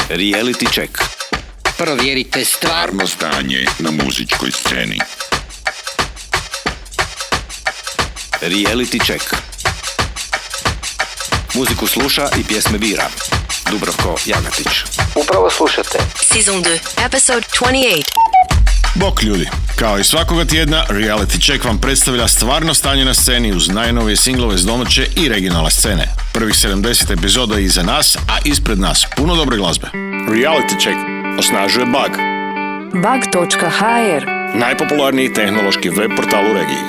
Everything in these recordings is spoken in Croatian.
Reality check. Provjerite stvarno stanje na muzičkoj sceni. Reality check. Muziku sluša i pjesme bira Dubravko Jagatić. Upravo slušate Season 2, episode 28. Bok ljudi, kao i svakoga tjedna, Reality Check vam predstavlja stvarno stanje na sceni uz najnovije singlove s domaće i regionalne scene. Prvih 70 epizoda je iza nas, a ispred nas puno dobre glazbe. Reality Check osnažuje Bug. Bug.hr, najpopularniji tehnološki web portal u regiji.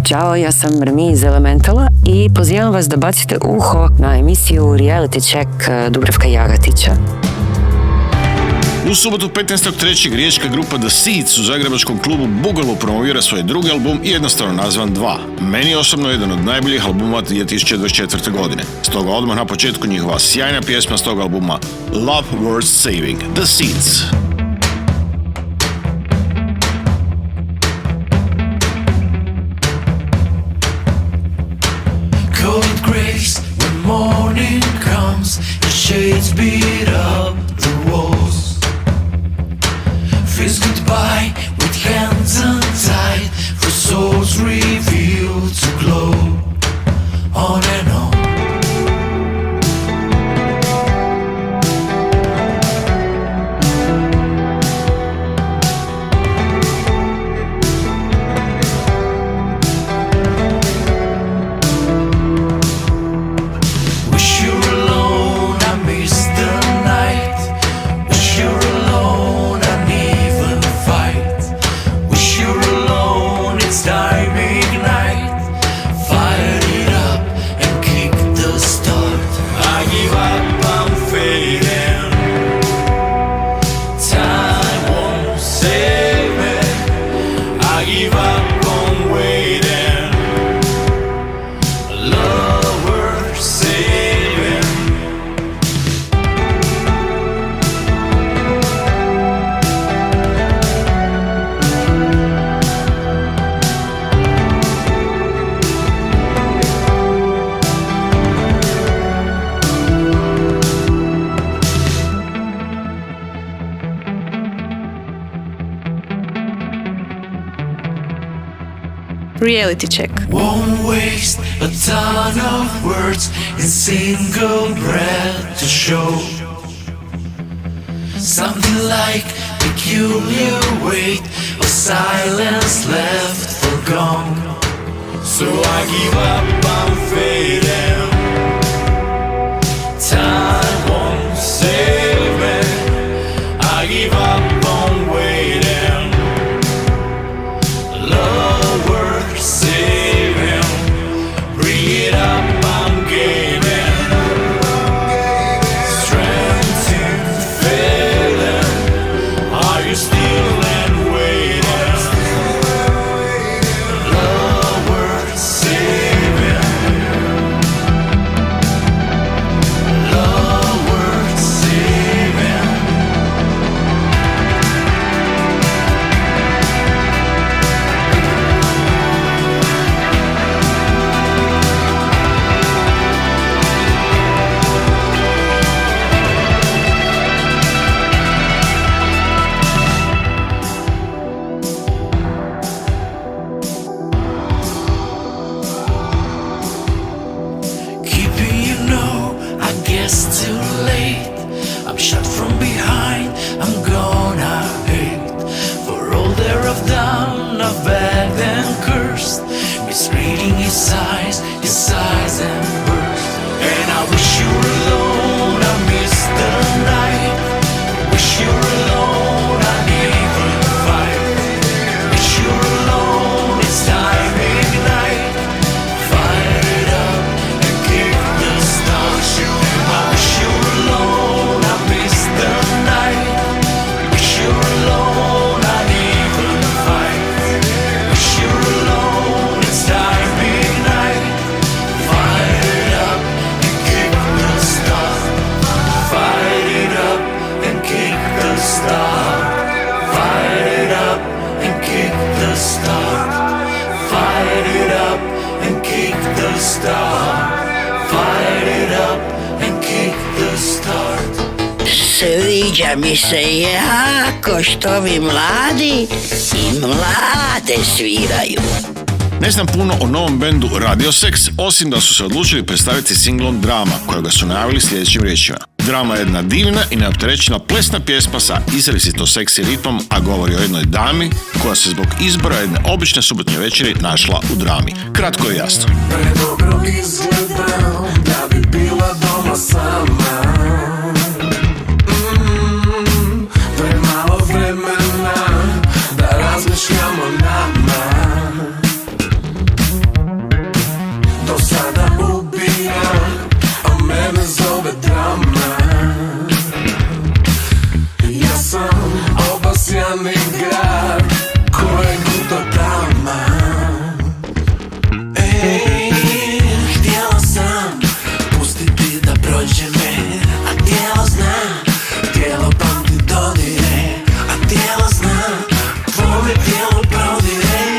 Ćao, ja sam Rmi iz Elementala i pozivam vas da bacite uho na emisiju Reality Check Dubravka Jagatića. U subotu 15.3. riječka grupa The Seeds u zagrebačkom klubu Bugalo promovira svoj drugi album i jednostavno nazvan 2. Meni je osobno jedan od najboljih albuma 2024. godine. Stoga odmah na početku njihova sjajna pjesma s tog albuma Love Worth Saving, The Seeds. Cold grace when morning comes, the shades beat up the walls. Feels goodbye with hands untied, for souls revealed to glow on and on. Wish you were alone, I miss the night. Wish you were alone, I never fight. Wish you were alone, it's time ignite. Fire it up and kick the start. I give up, I'm fading. Time won't save me. I give up on waiting. Love worth saving. Reality check. Won't waste a ton of words in single breath to show something like peculiar weight of silence left forgone. So I give up, I'm fading. Time won't save me. I give up on waiting. Love worth saving. Bring it up, I'm gaming. Strength to failing. Are you still and waiting? Love worth saving. Love worth saving. Keeping you know, I guess too late. I'm shot from behind, I'm gonna hate. For all there I've done, I've begged and cursed, misreading his eyes and burst. And I wish you were alone, I miss the night. Wish you were alone, I never fight. Wish you were alone, it's time ignite. Fire it up and kick the stars. I wish you Sviđa mi se jako što vi mladi i mlade sviraju. Ne znam puno o novom bendu Radio Sex, osim da su se odlučili predstaviti singlom Drama, kojega su najavili sljedećim riječima. Drama je jedna divna i neopterećena plesna pjesma sa izrazito seksi ritmom, a govori o jednoj dami koja se zbog izbora jedne obične subotnje večeri našla u drami. Kratko i jasno. Predobro izgledam da bi bila doma sama. Premalo vremena da razmišljamo o nama. Do sada ubija, a mene zove drama. Ja sam obasjan igrač kojeg luta dama. Htjela sam pustiti da prođe me, a tijelo zna, tijelo pamti dodire, a tijelo zna, tvome tijelo prodire.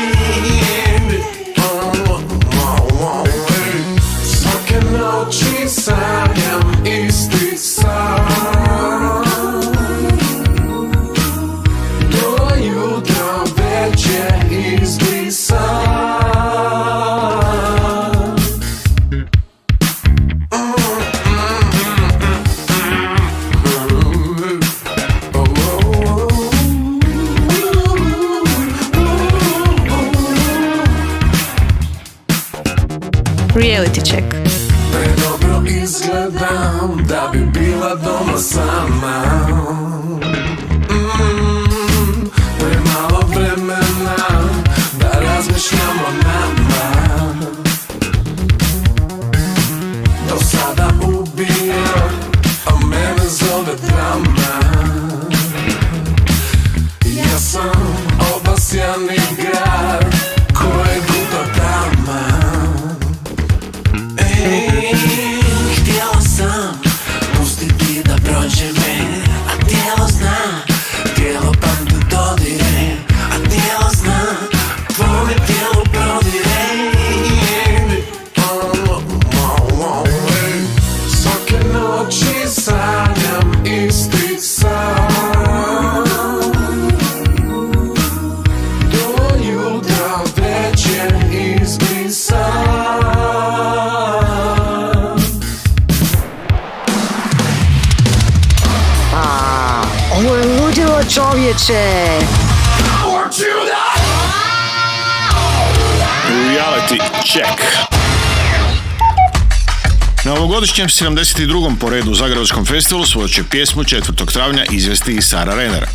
Svake noći sanjam isti san, do jutra već je izbrisan. Reality check. Predobro izgledam da bi bila doma sama. Premalo vremena da razmišljamo o nama. Do sada ubija, a mene zove drama. Ja sam obasjan igrač kojeg luta dama. Htjela sam pustiti da prođe me, a tijelo zna, tijelo pamti dodire, a tijelo zna, tvome tijelo prodire. Svake noći sanjam isti san, do jutra već je izbrisan. Ovo je ludilo, čovječe! Reality check. Na ovogodišnjem 72. po redu u Zagrebačkom festivalu svoju će pjesmu 4. travnja izvesti i Sara Renner.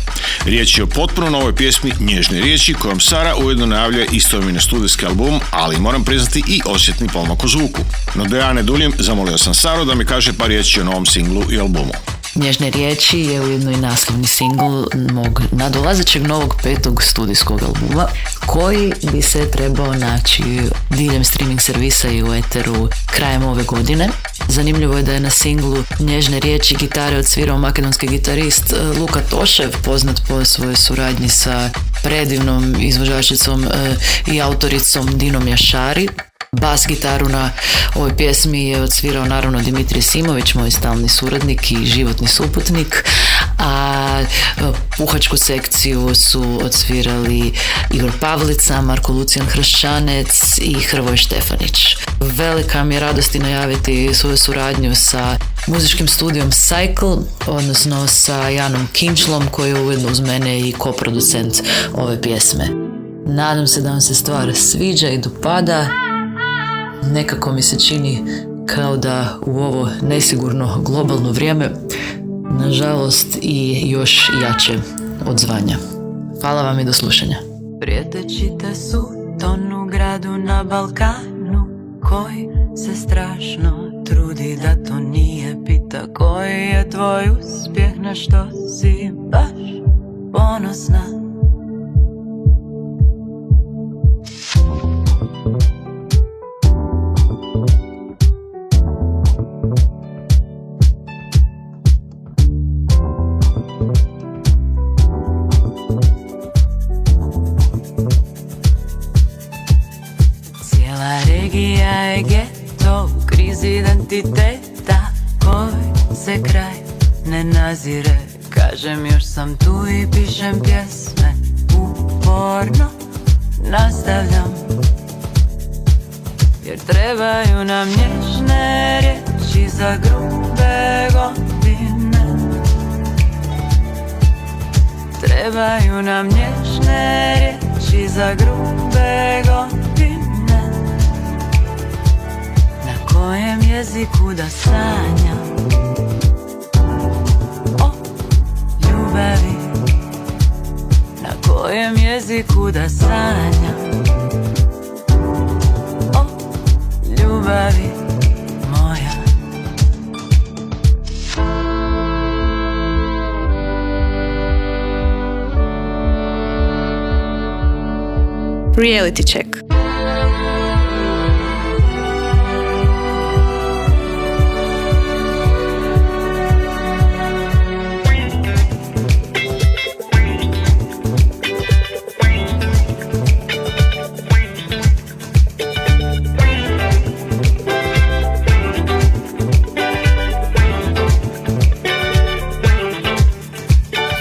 Riječ je o potpuno novoj pjesmi Nježne riječi kojom Sara ujedno najavljuje istoimeni studijski album, ali moram priznati i osjetni pomak u zvuku. No da ja ne duljim, zamolio sam Saru da mi kaže par riječi o novom singlu i albumu. Nježne riječi je ujedno i naslovni singl mog nadolazećeg novog 5. studijskog albuma, koji bi se trebao naći diljem streaming servisa i u eteru krajem ove godine. Zanimljivo je da je na singlu Nježne riječi gitare odsvirao makedonski gitarist Luka Tošev, poznat po svojoj suradnji sa predivnom izvođačicom i autoricom Dinom Jašari. Bas gitaru na ovoj pjesmi je odsvirao naravno Dimitrij Simović, moj stalni suradnik i životni suputnik, a puhačku sekciju su odsvirali Igor Pavlica, Marko Lucijan Hraščanec i Hrvoje Štefanić. Velika mi je radosti najaviti svoju suradnju sa muzičkim studijom Cycle, odnosno sa Janom Kinčlom, koji je ujedno uz mene i koproducent ove pjesme. Nadam se da vam se stvar sviđa i dopada. Nekako mi se čini kao da u ovo nesigurno globalno vrijeme, nažalost i još jače odzvanja. Hvala vam i do slušanja. Prijetečite su tonu gradu na Balkanu, koji se strašno trudi da to nije, pita koji je tvoj uspjeh, na što si baš ponosna. Regija je geto u krizi identiteta, koji se kraj ne nazire, kaže Kažem još sam tu i pišem pjesme, uporno nastavljam, jer trebaju nam nježne riječi za grube godine. Trebaju nam nježne riječi za grube godine. Na kojem jeziku da sanjam o ljubavi? Na kojem jeziku da sanjam o ljubavi moja? Reality check.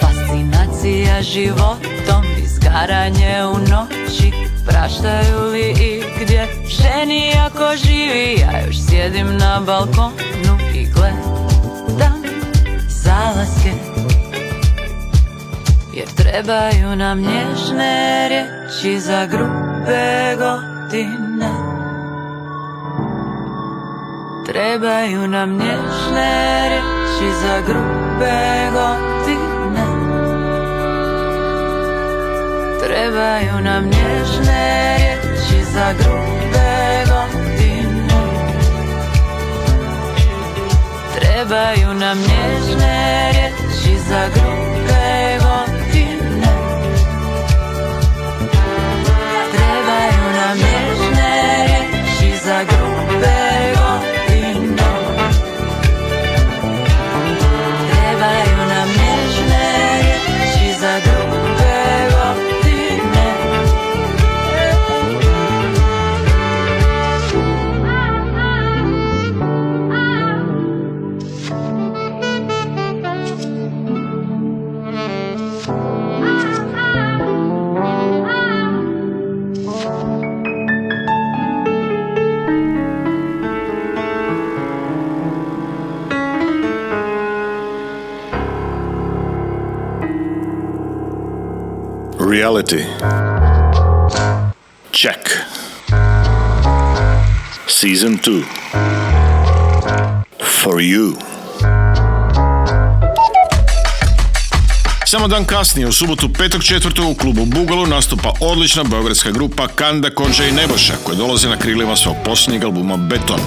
Fascinacija životom, izgaranje u noći. Praštaju li i gdje ženi ako živi? Ja još sjedim na balkonu i gledam zalaske, jer trebaju nam nježne riječi za grube godine. Trebaju nam nježne riječi za grube godine. Trebaju nam nježne riječi za grube godine. Trebaju nam nježne riječi za grube godine. Trebaju nam nježne riječi za grube godine. Trebaju nam nježne riječi za grube godine. Reality check. Season 2. For you. Samo dan kasnije, u subotu 5.4. u klubu Bugalo nastupa odlična beogradska grupa Kanda, Konđa i Neboša, koji dolaze na krilima svog posljednjeg albuma Beton.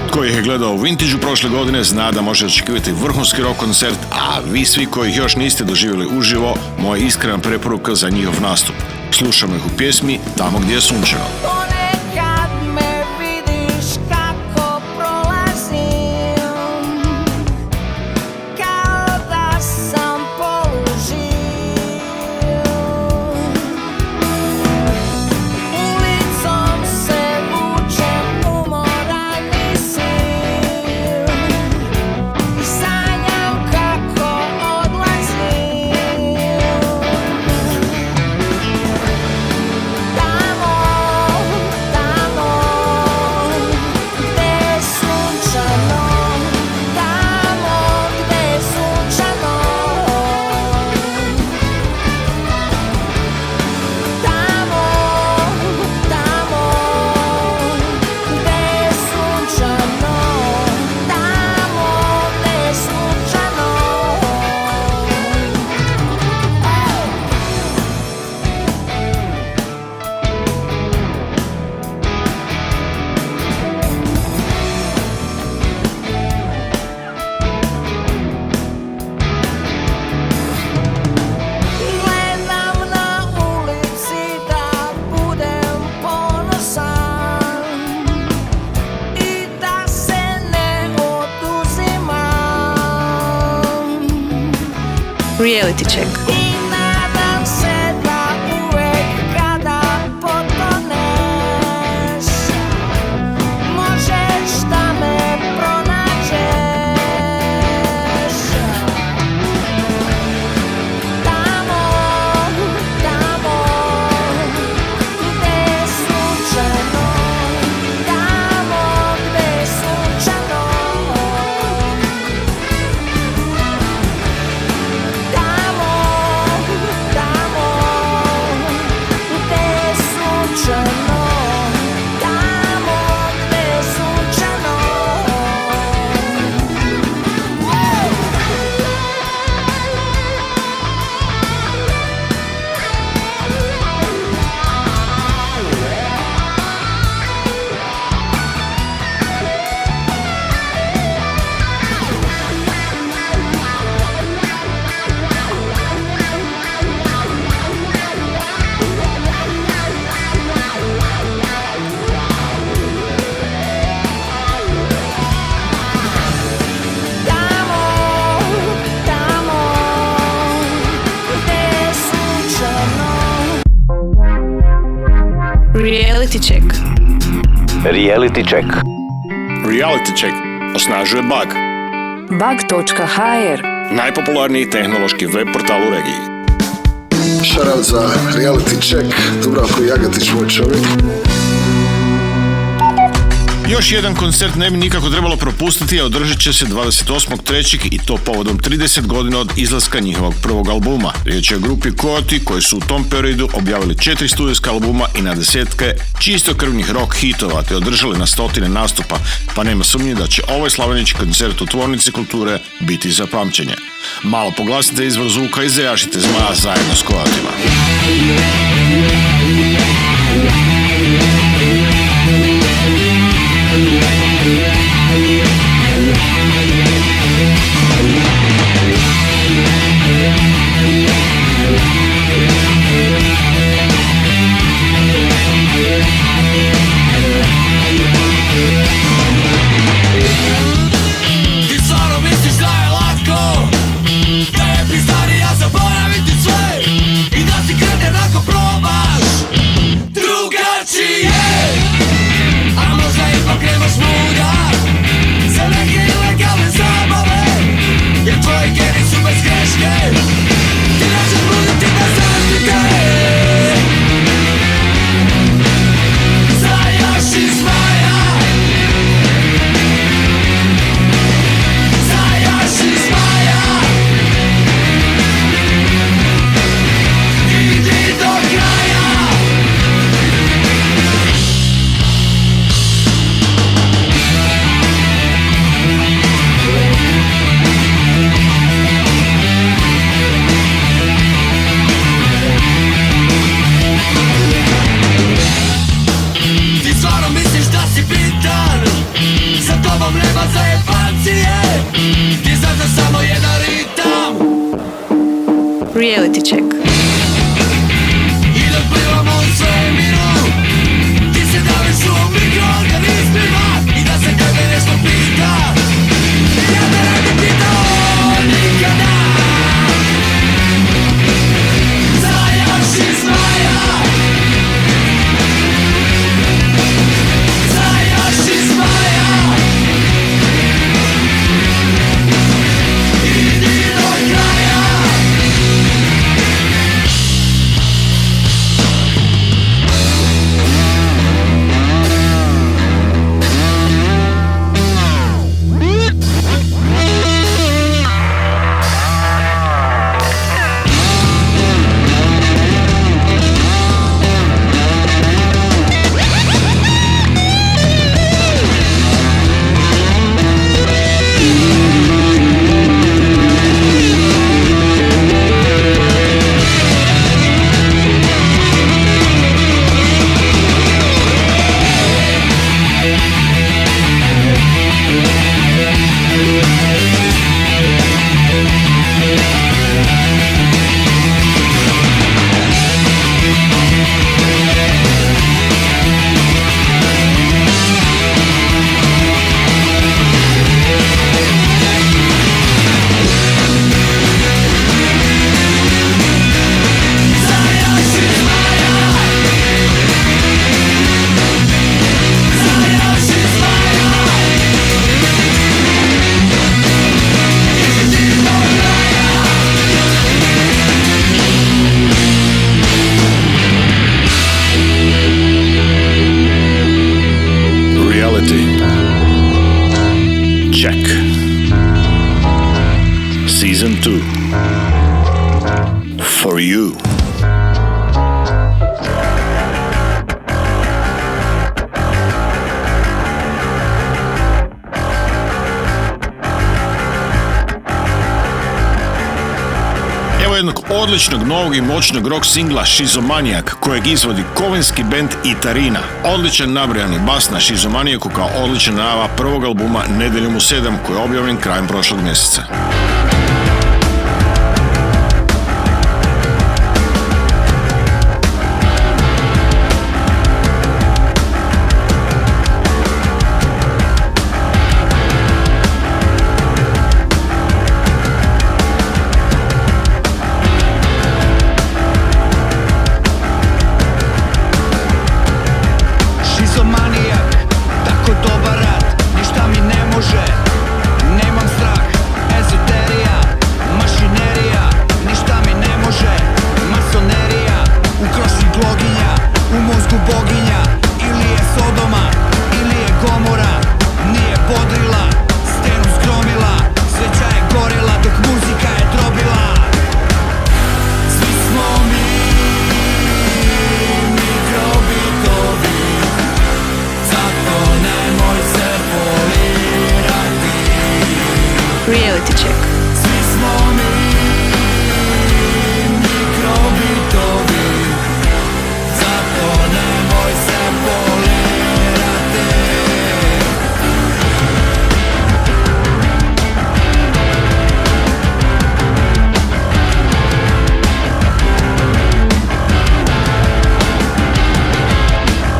Tko ih je gledao u Vintage-u prošle godine zna da može očekivati vrhunski rock koncert, a vi svi koji ih još niste doživjeli uživo, moja iskrena preporuka za njihov nastup. Slušamo ih u pjesmi Tamo gdje je sunčano. Reality check. Reality check. Reality check. Reality check osnažuje Bug, Bug.hr. najpopularniji tehnološki web portal u regiji. Šaral za Reality check, Dubravko Jagatić, moj čovjek. Još jedan koncert ne bi nikako trebalo propustiti, a održat će se 28.3. i to povodom 30 godina od izlaska njihovog prvog albuma. Riječ je o grupi Coyote koji su u tom periodu objavili 4 studijska albuma i na desetke čistokrvnih rock hitova te održali na stotine nastupa, pa nema sumnje da će ovaj slavljenički koncert u Tvornici kulture biti za pamćenje. Malo poglasite izvor zvuka i zajašite zmaja zajedno s Coyotima. Ti stvarno misliš da je lako, da je pisarija zaboraviti sve i da si kreten ako probaš drugačije. A možda ipak nemaš muda za neke ilegalne zabave, jer tvoji geni su bez greške, ti nećeš buditi bez zaštite. Zajaši zmaja, zajaši zmaja, idi do kraja. Ti stvarno misliš da si bitan, za tobom nema zajebancije, ti znaš da samo jedan ritam. Reality check. I dok plivamo u svemiru, ti se daviš u mikroorganizmima i da se tebe nešto pita, ja te ne bi pitao nikada. Zajaši zmaja, zajaši zmaja, idi do kraja. Check. Season 2. For you. Evo jednog odličnog novog i moćnog rock singla Shizomaniac kojeg izvodi kovenski band Itarina. Odličan nabrojani bas na Shizomaniacu kao odlična najava prvog albuma Nedeljom u 7 koji je objavljen krajem prošlog mjeseca. Reality check. Svi smo mi mikrobitovi, zato nemoj se polirati.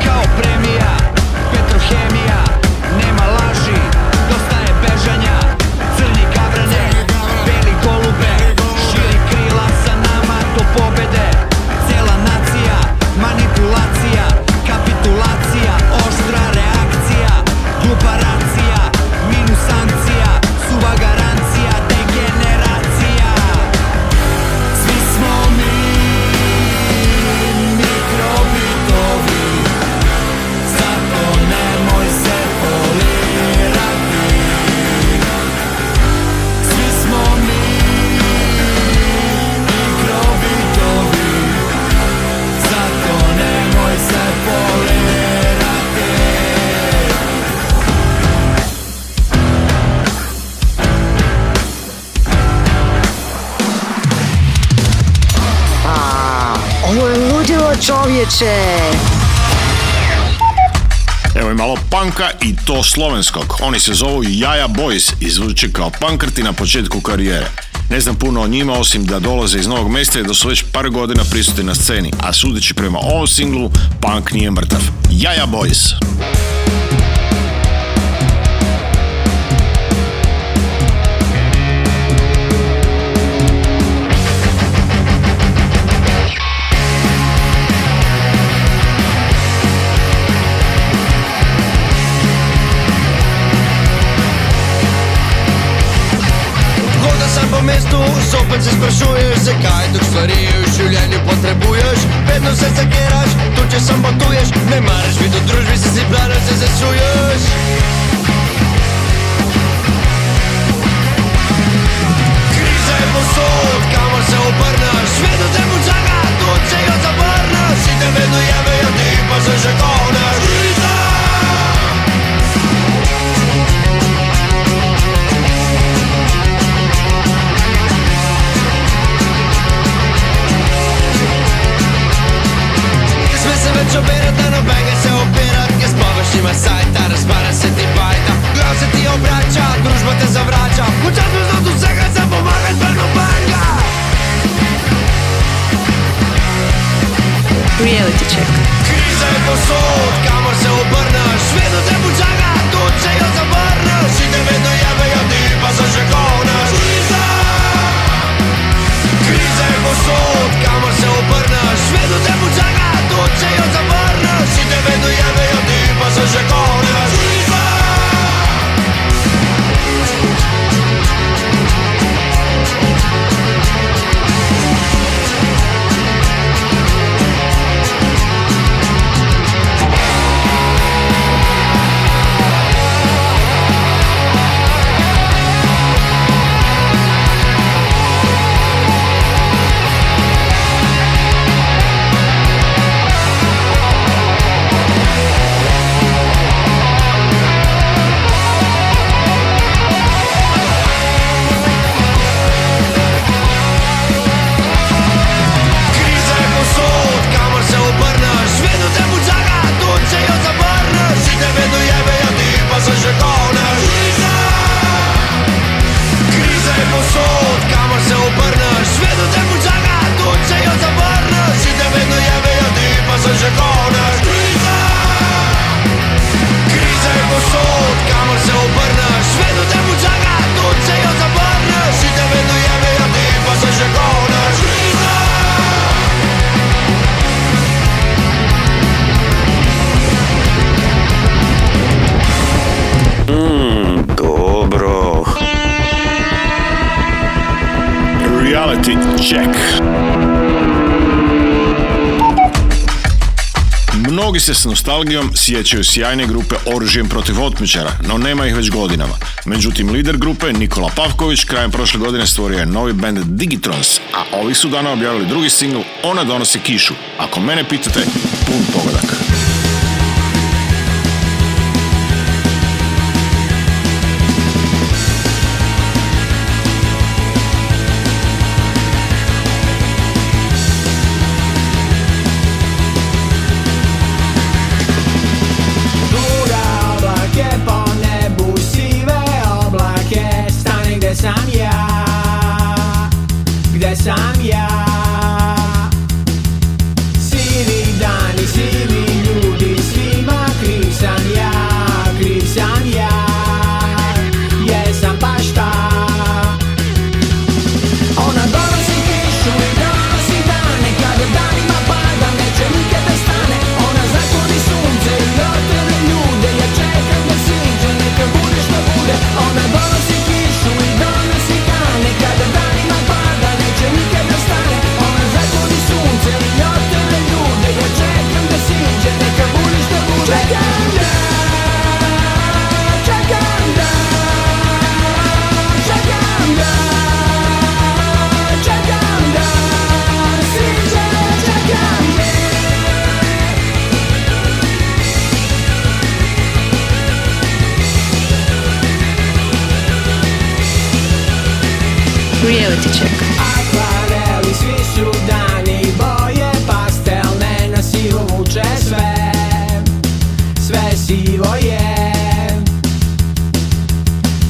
Kao premija, petrohemija, nema laži, dosta je bežanja, crni gavrane, beli golube, širi krila sa nama do pobede, cijela nacija, manipulacija, kapitulacija, oštra reakcija, glupa racija, minus sankcija, suva garancija, degeneracija. Svi smo mi mikrobitovi, zato nemoj se polirati. Svi smo mi mikrobitovi, zato nemoj se polirati. Ovo je ludilo, čovječe. Evo je malo punka i to slovenskog. Oni se zovu Jaja Boys i zvuče kao punkerti na početku karijere. Ne znam puno o njima osim da dolaze iz Novog Mesta i da su već par godina prisutni na sceni, a sudeći prema ovom singlu, punk nije mrtav. Jaja Boys. Hoda sam po mestu, zopet se sprašuješ, zakaj dok stvari v življenju potrebuješ. Vedno se zakeraš, tu če sabotuješ, ne maraš biti v družbi, se si planer, se zasuješ. Kriza je posod, kamor se obrneš, vedno te mu čaka, tu če jo zavrneš. In te vedno jebejo, ti pa se že koneš. Kriza! Se več operat, da nobenega se operat, ki spavaš nima sajta, razpara se ti bajta, glav se ti obrača, družba te zavrača, včasno od vsega se pomagat pa nobenega. Reality check. Kriza je posod, kamor se obrneš, vedno te počaka, tu če jo zavrneš. In te vedno jebejo, ti pa se že koneš. Kriza je posod, kamor se obrneš, vedno te počaka, tu če jo zavrneš. In te vedno jebejo, ti pa se že koneš. Reality check. Mnogi se s nostalgijom sjećaju sjajne grupe Oružjem protiv otmičara, no nema ih već godinama. Međutim, lider grupe Nikola Pavković krajem prošle godine stvorio je novi band Digitrons, a ovih su dana objavili drugi singl Ona donosi kišu. Ako mene pitate, pun pogodak. gde sam ja. Sivi dani, sivi ljudi, svima kriv sam ja, kriv sam ja. Jesam pa šta? Ona donosi kišu i donosi dane, kada danima pada neće nikad da stane. Ona zakloni sunce i otrve ljude, ja čekam da siđe, neka bude što bude. Ona donosi kišu i donosi dane, kada danima pada neće nikad da stane. Ona zakloni sunce i otrve ljude, ja čekam da siđe, neka bude što bude. Čekam da, čekam da, čekam da, čekam da siđe, čekam da. Reality check. Akvareli, svi su dani, boje pastelne, na sivo vuče sve, sve sivo je.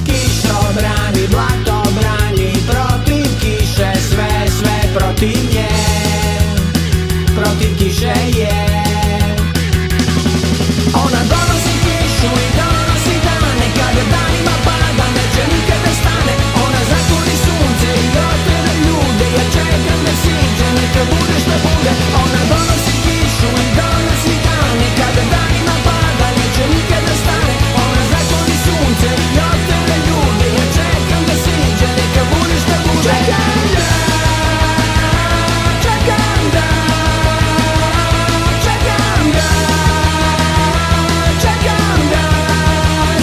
Kišobrani, blatobrani, protiv kiše sve, sve protiv nje, protiv kiše je. Ona donosi kišu i donosi dane, kada danima pada neće nikad da stane. Ona zakloni sunce i otrve ljude, ja čekam da siđe, neka bude što bude. Ona donosi kišu i donosi dane, kada danima pada neće nikad da stane. Ona zakloni sunce i otrve ljude, ja čekam da siđe, neka bude što bude. Čekam da, čekam da, čekam da, čekam da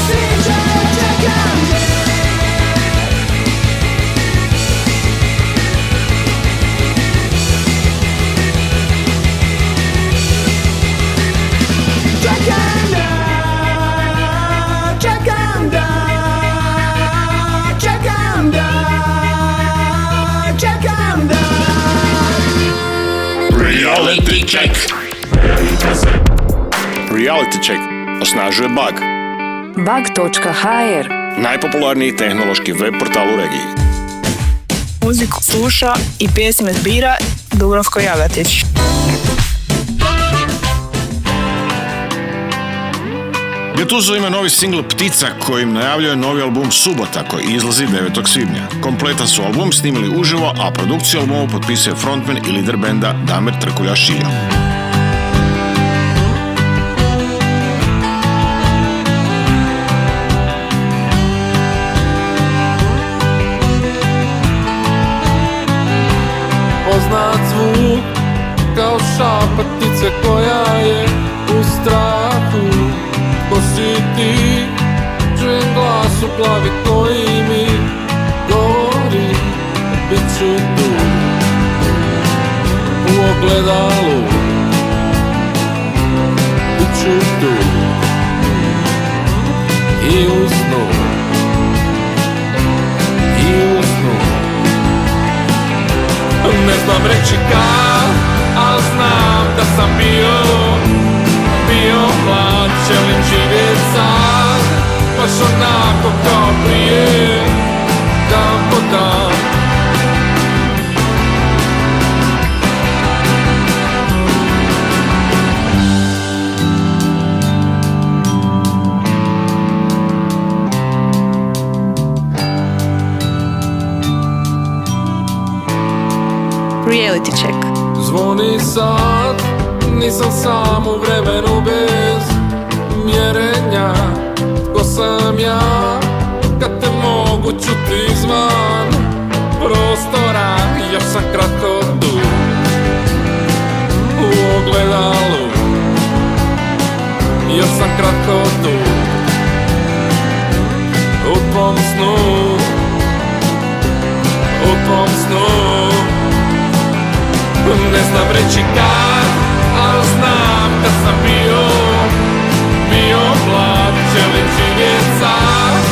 siđe, čekam da. Čekam da, čekam da, čekam da, čekam da. Reality check. Reality check osnažuje Bug, Bug.hr. najpopularniji tehnološki web portal u regiji. Muziku sluša i pjesme zbira Dubravko Jagatić. Gattuso ima novi singl Ptica kojim najavljuje novi album Subota koji izlazi 9. svibnja. Kompletan su album snimili uživo, a produkciju albumu potpisuje frontman i lider benda Damir Trkulja Šilja. Poznat zvuk kao šapa ptice koja je u strahu. Ko si ti? Čujem glas u glavi koji mi govori bit ću tu u ogledalu. Bit ću tu i u snu, i u snu. Ne znam reći kad, ali znam da sam bio mlad. Želim živjet sad, baš onako kao prije, dan po dan. Reality check. Zvoni sad, nisam sam u vremenu bez mjerenja. Tko sam ja, kad te mogu čuti izvan prostora. Još sam kratko tu, u ogledalu. Još sam kratko tu, u tvom snu, u tvom snu. Ne znam reći kad, ali znam da sam bio mlad. Želim živjet sad,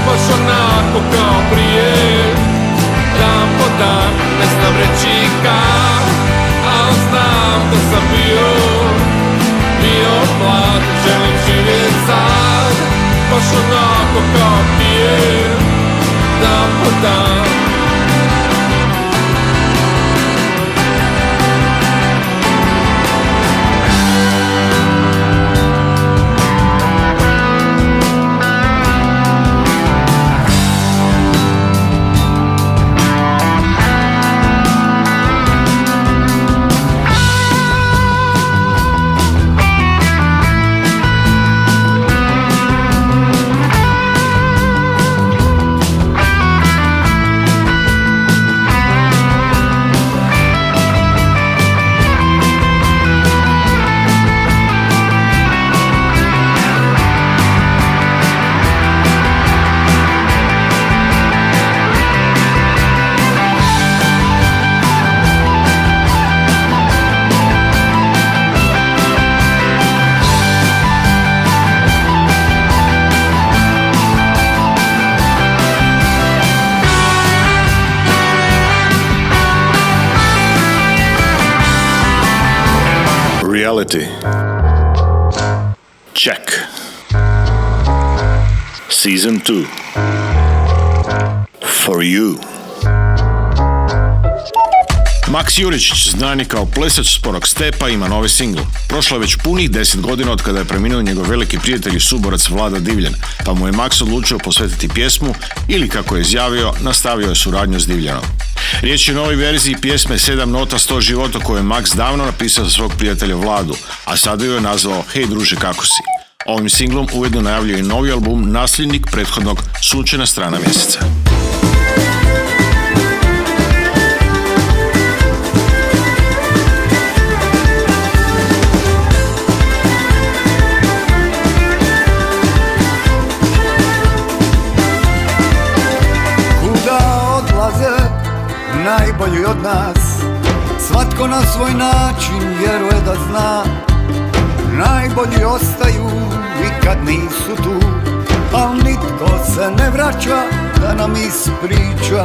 baš onako kao prije, dan po dan. Ne znam reći kad, ali znam da sam bio mlad. Želim živjet sad, baš onako kao prije, dan po dan. Reality. Check. Season 2. For you. Max Juričić, znani kao plesač sporog stepa, ima novi singl. Prošlo je već punih 10 godina od kada je preminuo njegov veliki prijatelj i suborac Vlada Divljan, pa mu je Max odlučio posvetiti pjesmu ili, kako je izjavio, nastavio je suradnju s Divljanom. Riječ je o novoj verziji pjesme 7 nota 100 života koju je Max davno napisao za svog prijatelja Vladu, a sada ju je nazvao Hej druže kako si. Ovim singlom ujedno najavljuje i novi album, nasljednik prethodnog Sunčana strana mjeseca. Najbolji od nas, svatko na svoj način vjeruje da zna. Najbolji ostaju i kad nisu tu, al nitko se ne vraća da nam ispriča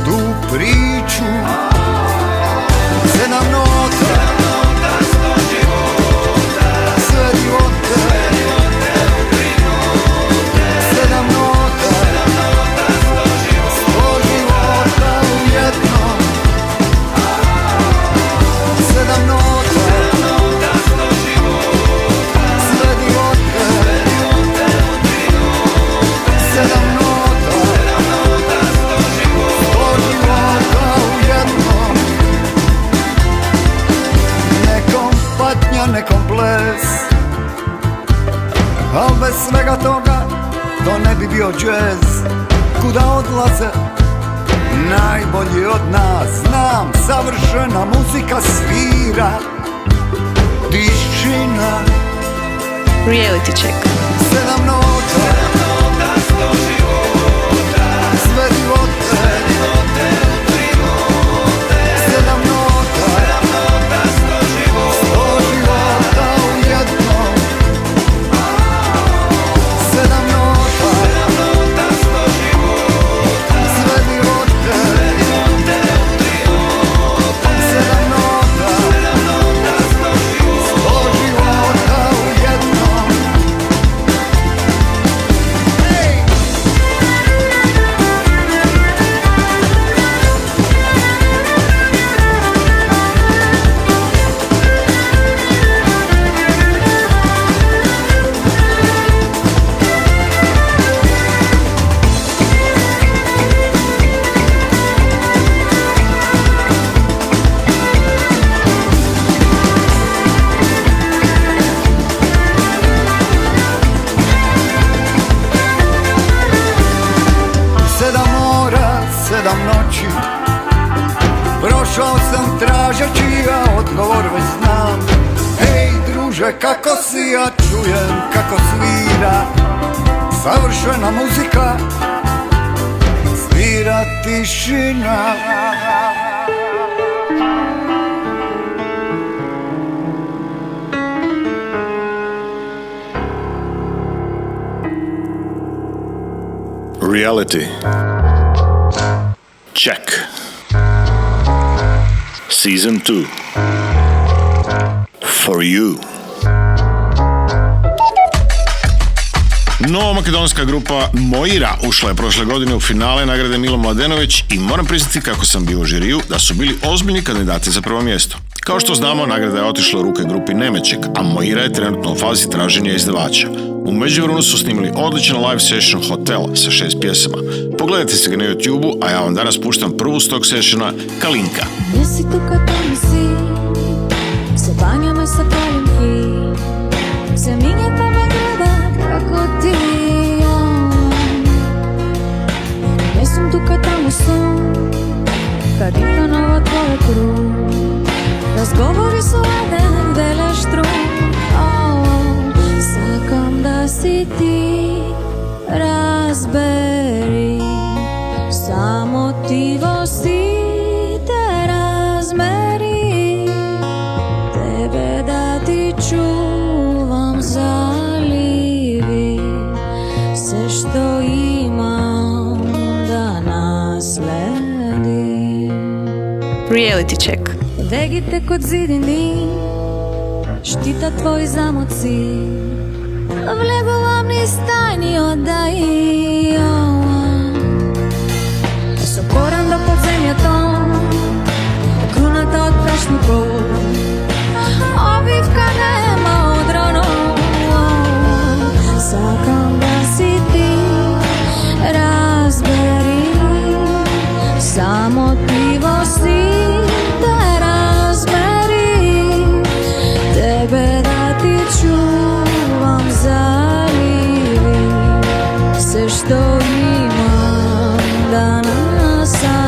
tu priču. 7 nota, sve živote, 7 nota, 100 života u jednom. 7 nota, sve živote, 7 nota, 100 života u jednom. Nekom patnja, nekom ples, al bez svega toga to ne bi bio džez. Kuda odlaze najbolji od nas, znam, savršena muzika svira, tišina. Reality check. 7 nota, sve živote, 7 nota, 100 života u jednom. 7 nota, sve živote, 7 nota, 100 života u jednom. Prošao sam tražeći, a odgovor već znam. Hej druže kako si, ja čujem kako svira savršena muzika, svira tišina. Reality. Check. Season 2. For you. Novomakedonska grupa Moira ušla je prošle godine u finale nagrade Milo Mladenović i moram priznati kako sam bio u žiriju da su bili ozbiljni kandidati za prvo mjesto. Kao što znamo, nagrada je otišla u ruke grupi Nemeček, a Moira je trenutno u fazi traženja izdavača. U međuvremenu su snimili odličan live session Hotel sa 6 pjesama. Pogledajte se ga na YouTube-u, a ja vam danas puštam prvu s tog sessiona, Kalinka. Jesi tu kad tamo si, se banja me sa tvojim hi, se minje pa me gleda kako ti. Jesam tu kad tamo sam, kad ika nova tvoje krug, razgovori su jedan vele štrum. Sakam da si ti, razberi, samo ti vosi te razmeri, tebe da ti čuvam zalivi, sve što imam da nasledim. Reality check. Vegite kod zidini, štita tvoji zamoci, vlegovamni stajni oddaji. So porando pod zemljatom, krunata od prašnikov, ovivka nema odrano. Sakam da si ti, razberi, samo pivo si da razmeri, tebe da ti čuvam zalivi, sve što imam da nasadiš.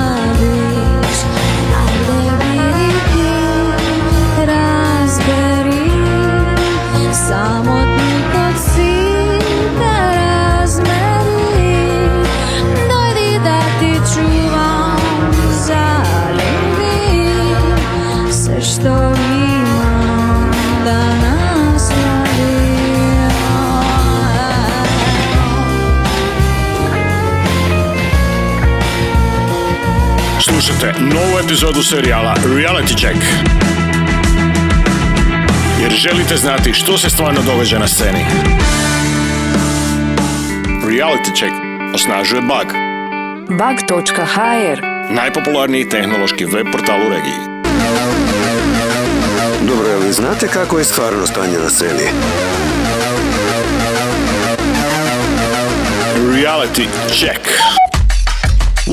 Ajde vidi ti, razberi, samo ti kod si da razmeri, dojdi da ti čuvam zalivi, sve što imam da nasladim. Slušajte novu epizodu serijala Reality Check. Jer želite znati što se stvarno događa na sceni. Reality Check osnažuje Bug. Bug.hr, najpopularniji tehnološki web portal u regiji. Dobro, ali znate kako je stvarno stanje na sceni? Reality Check.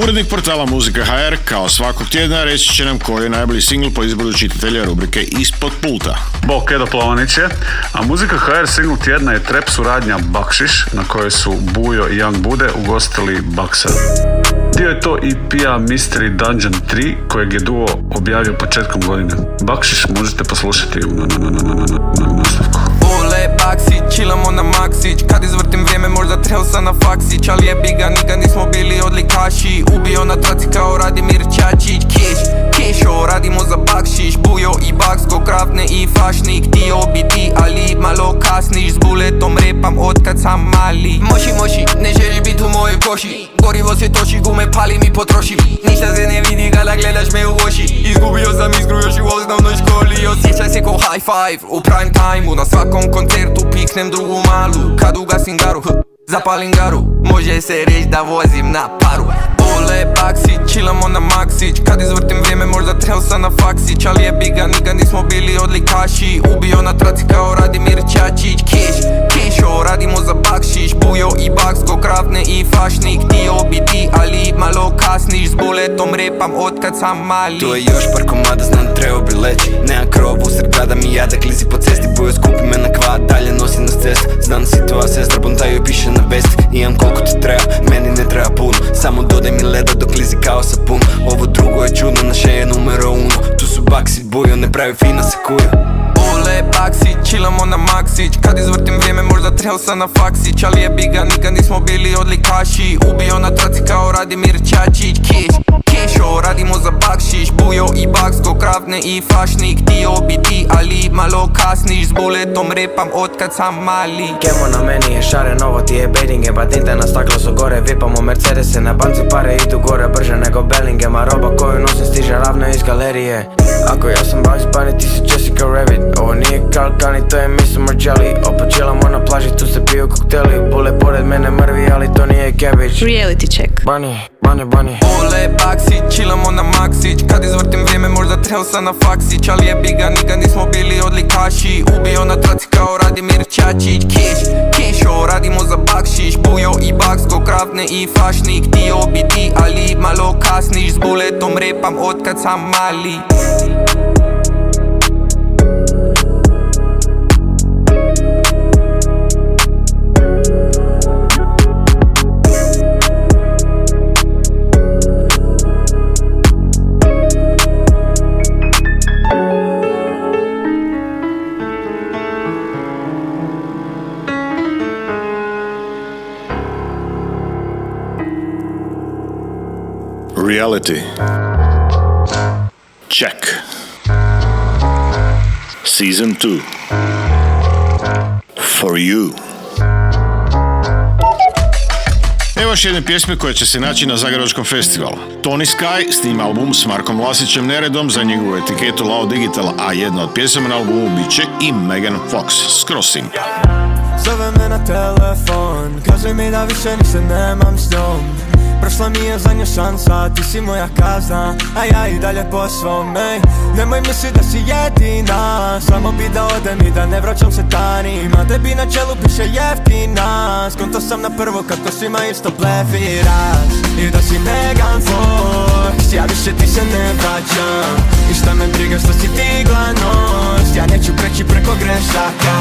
Urednik portala Muzika HR kao svakog tjedna reći će nam koji je najbolji singl po izboru čitatelja rubrike Ispod pulta. Bok, Edo Plavonić je, a Muzika HR singl tjedna je trap suradnja Bakšiš, na kojoj su Bujo i Young Bude ugostili Baksa. Dio je to EP-a Mystery Dungeon 3 kojeg je duo objavio početkom godine. Bakšiš možete poslušati na nastavku. Ole Baksić, chillamo na Maksić, kad izvrtim vrijeme možda treo sam na faksić, ali jebi ga, nikad nismo bili odlikaši, ubio na traci kao Radimir Čačić. Kešo, radimo za Bakšiš, Bujo i Baksko, krafne i fašnik, htio bi ti, ali malo kasniš, s buletom repam otkad sam mali. Moši, ne želiš bit u mojoj koši, gorivo se toči, gume pali mi potroši, ništa se ne vidi kada gledaš me u oči, izgubio sam iskru još u osnovnoj školi, osjećaj se ko high five u prime time-u, na svakom koncertu piknem drugu malu, kad ugasim garu, zapalim garu, može se reći da vozim na paru. Ole Baksić, chillamo na Maksić, kad izvrtim vrijeme možda treo sam na faksić, ali jebi ga, nikad nismo bili odlikaši, ubio na traci kao Radimir Čačić. Kešo, radimo za Bakšiš, Bujo i Baksko, krafne i fašnik, htio bi ti, ali malo kasniš, s buletom repam otkad sam mali. Tu je još par komada, znam da trebao bi leći, nemam krov usred grada mi jada, klizi po cesti, Bujo skupi me na kvat, dalje nosi nas cestu, znam da si tvoja sestra, bontaju i piše na vesti, imam koliko ti treba, meni ne treba puno, samo dodaj mi leda dok lizi kao sapun. Ovo drugo je čudno, naše je numero uno, tu su Baksić, Bujo, ne pravi fina se kuju. Ole Baksić, chillamo na Maksić, kad izvrtim vrijeme možda treo sam na faksić, ali jebi ga, nikad nismo bili odlikaši, ubio na traci kao Radimir Čačić. Kešo, radimo za Bakšiš, Bujo i Baksko, krafne i fašnik, htio bi ti, ali malo kasniš, s buletom repam otkad sam mali. Kemo na meni je šare, novo ti je baiting, jeba tinte na staklo su gore, vipamo Mercedese, na banci pare idu gore brže nego Bellingham, a roba koju nosim stiže ravno iz galerije. Ako ja sam Bugs Bunny, ti si Jessica Rabbit, ovo nije Carl Kani, to je Mr. Marcelli, opet chillamo na plaži, tu se piju kokteli, bule pored mene mrvi, ali to nije cabbage. Reality check. Bunny. Ole Baksić, chillamo na Maksić, kad izvrtim vrijeme možda treo sam na faksić, ali jebi ga, nikad nismo bili odlikaši, ubio na traci kao Radimir Čačić. Kešo, radimo za Bakšiš, Bujo i Baksko, krafne i fašnik, htio bi ti, ali malo kasniš, s buletom repam otkad sam mali. Reality Check Season 2 For You. Evo još jedne pjesme koja će se naći na Zagrebačkom festivalu. Tony Sky snima album s Markom Vlasićem neredom za njegovu etiketu Lao Digital, a jedna od pjesama na albumu bit će i Megan Fox s Crossing. Zove me na telefon, kaže mi da više ni se nemam s njom. Prošla mi je zadnja šansa, ti si moja kazna, a ja i dalje po svome. Nemoj misli da si jedina, samo bi da odem i da ne vraćam se danima. Tebi na čelu piše jeftina, skonto sam na prvo kako svima isto blefiraš. I da si Megan Fox, ja više ti se ne vraćam. I šta me briga što si digla nos, ja neću preći preko grešaka.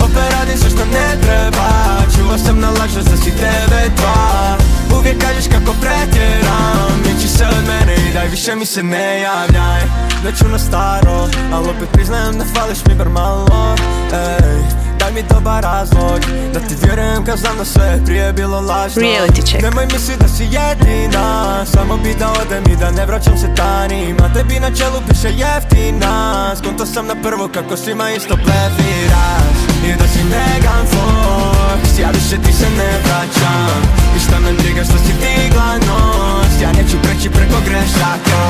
Opet radim sve što ne treba, čuo sam na laž da si 9-2. Uvijek kažeš kako pretjeram, miči se od mene i daj više mi se ne javljaj. Neću na staro, ali opet priznajem da fališ mi bar malo. Ej, daj mi dobar razlog, da ti vjerujem kad znam da sve prije bilo lažno. Reality check. Nemoj misli da si jedina, samo bi da odem i da ne vraćam se danima. Tebi na čelu piše jeftina, skonto sam na prvo kako svima isto blefiraš. I da si Megan Fox, ja više ti se ne vraćam. I šta me briga što si digla nos, ja neću preći preko grešaka.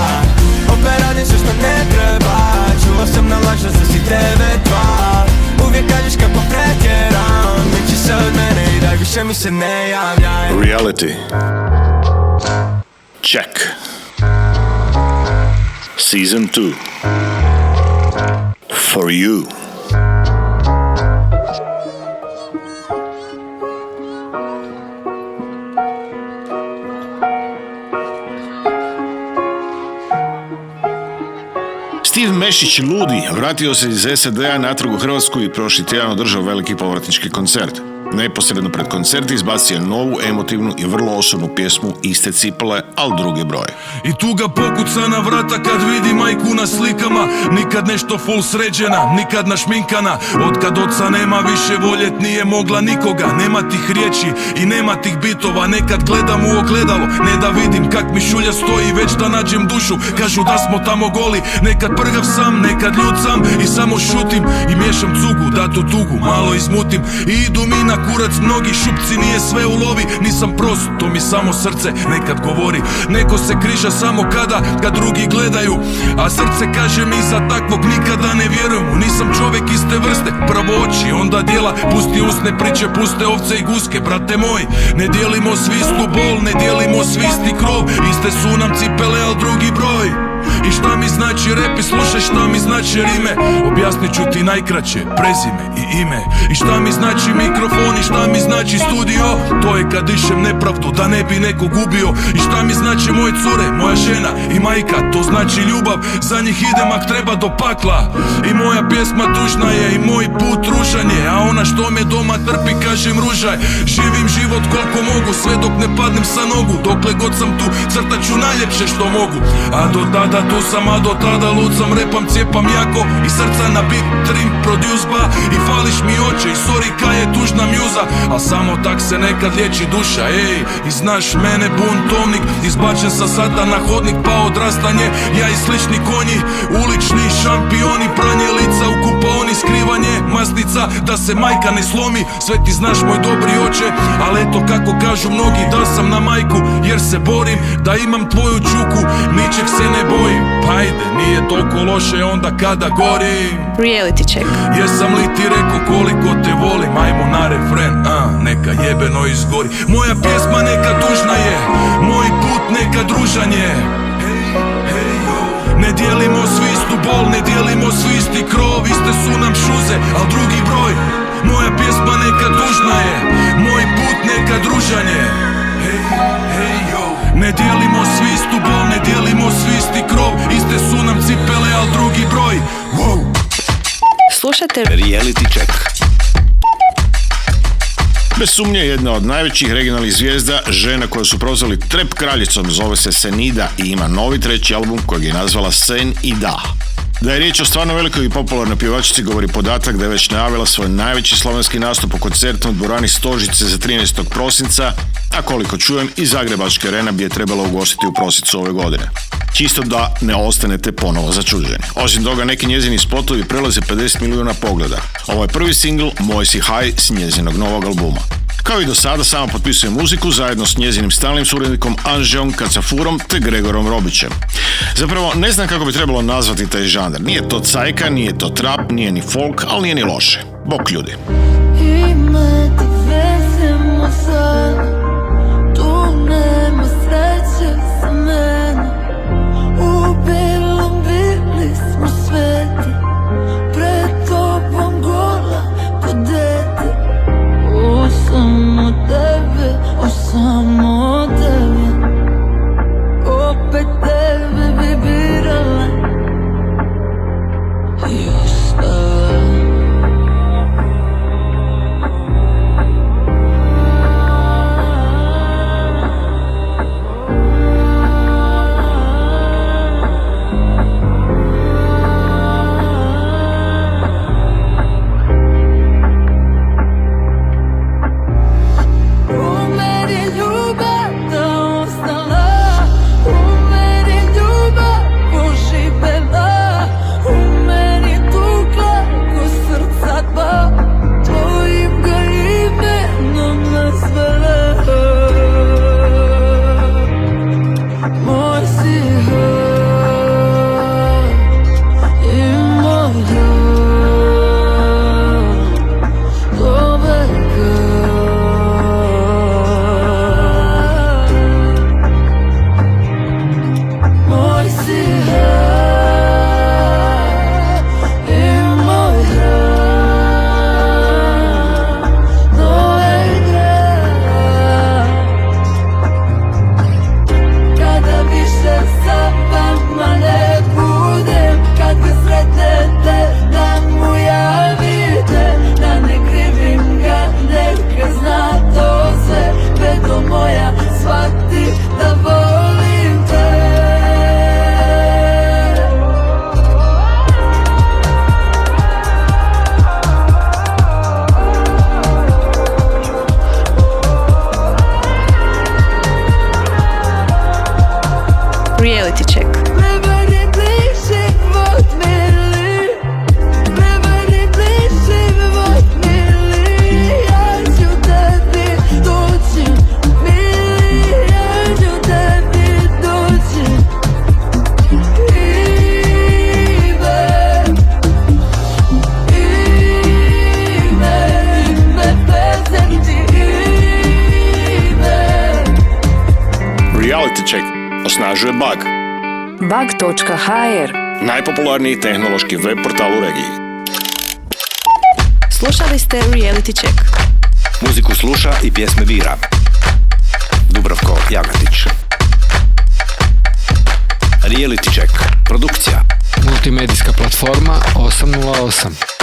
Opet radim sve što ne treba, čuo sam na laž da si 9-2. Uvijek kažeš kako pretjeram, miči se od mene i daj više mi se ne javljaj. Reality Check Season 2 For You. Steve Mešić ludi vratio se iz SAD-a natrag u Hrvatsku i prošli tjedan održao veliki povratnički koncert. Neposredno pred koncert izbacio je novu, emotivnu i vrlo osobnu pjesmu Iste cipele, al drugi broj. I tuga pokuca na vrata kad vidi majku na slikama. Nikad nešto full sređena, nikad našminkana. Otkad oca nema više voljet nije mogla nikoga. Nema tih riječi i nema tih bitova. Nekad gledam u ogledalo, ne da vidim kak mi šulja stoji, već da nađem dušu. Kažu da smo tamo goli, nekad prgav sam, nekad ljud sam i samo šutim. I miješam cugu, da tu tugu malo izmutim. I idu mi na kurac mnogi šupci, nije sve u lovi. Nisam prost, to mi samo srce nekad govori. Neko se križa samo kad drugi gledaju, a srce kaže mi za takvog nikada ne vjerujem. Nisam čovjek iste vrste, prvo oči, onda djela. Pusti usne priče, puste ovce i guske. Brate moj, ne dijelimo svi istu bol, ne dijelimo svi isti krov. Iste su nam cipele, al drugi broj. I šta mi znači rap i slušaj šta mi znači rime. Objasnit ću ti najkraće, prezime i ime. I šta mi znači mikrofon i šta mi znači studio. To je kad dišem nepravdu da ne bi neko gubio. I šta mi znači moje cure, moja žena i majka. To znači ljubav, za njih idem ak treba do pakla. I moja pjesma tužna je i moj put ružan je. A ona što me doma trpi kažem ružaj. Živim život koliko mogu, sve dok ne padnem sa nogu. Dokle god sam tu crtat ću najljepše što mogu. A do tada tu sam, a do tada lud sam, repam, cijepam jako i srca na beat, trim, produce ba. I fališ mi oče i sorry kaj je tužna mjuza, al samo tak se nekad liječi duša, ej. I znaš mene buntovnik, izbačen sa sata na hodnik pa odrastanje. Ja i slični konji, ulični šampioni, pranje lica u kupaoni, skrivanje masnica da se majka ne slomi. Sve ti znaš moj dobri oče, ali eto kako kažu mnogi da sam na majku, jer se borim da imam tvoju čuku, ničeg se ne bojim. Pa ajde, nije toliko loše onda kada gorim. Reality check. Jesam li ti rekao koliko te volim? Ajmo na refren, neka jebeno izgori. Moja pjesma neka tužna je, moj put neka družan je. Ne dijelimo svi istu bol, ne dijelimo svi isti krov. Iste su nam šuze, al drugi broj. Moja pjesma neka tužna je, moj put neka družan je. Ne dijelimo svi istu bol, ne dijelimo svi isti krov. Iste su nam cipele, al drugi broj. Wow. Slušajte Reality check. Bez sumnje jedna od najvećih regionalnih zvijezda, žena koju su prozvali trap kraljicom, zove se Senida i ima novi treći album kojeg je nazvala Sen i Da. Da je riječ o stvarno velikoj i popularnoj pjevačici govori podatak da je već najavila svoj najveći slovenski nastup u koncertnoj dvorani Stožice za 13. prosinca, a koliko čujem i Zagrebačka arena bi je trebala ugostiti u prosincu ove godine. Čisto da ne ostanete ponovo začuđeni. Osim toga, neki njezini spotovi prelaze 50 milijuna pogleda. Ovo je prvi singl Moj si haj s njezinog novog albuma. Kao i do sada sama potpisuje muziku zajedno s njezinim stalnim suradnikom Anžeom Kacafurom te Gregorom Robićem. Zapravo ne znam kako bi trebalo nazvati taj žanr. Nije to cajka, nije to trap, nije ni folk, ali nije ni loše. Bok ljudi. Tu nema sreće za mene. U bilom bili smo sveti, pred tobom gola ko dete. O samo tebe, o samo tebe, opet tebe bi birala i ostala. Reality check. Reality check osnažuje Bug. Bug.hr, najpopularniji tehnološki web portal u regiji. Slušali ste Reality check. Muziku sluša i pjesme bira Dubravko Jagatić. Reality check. Produkcija. Multimedijska platforma 808.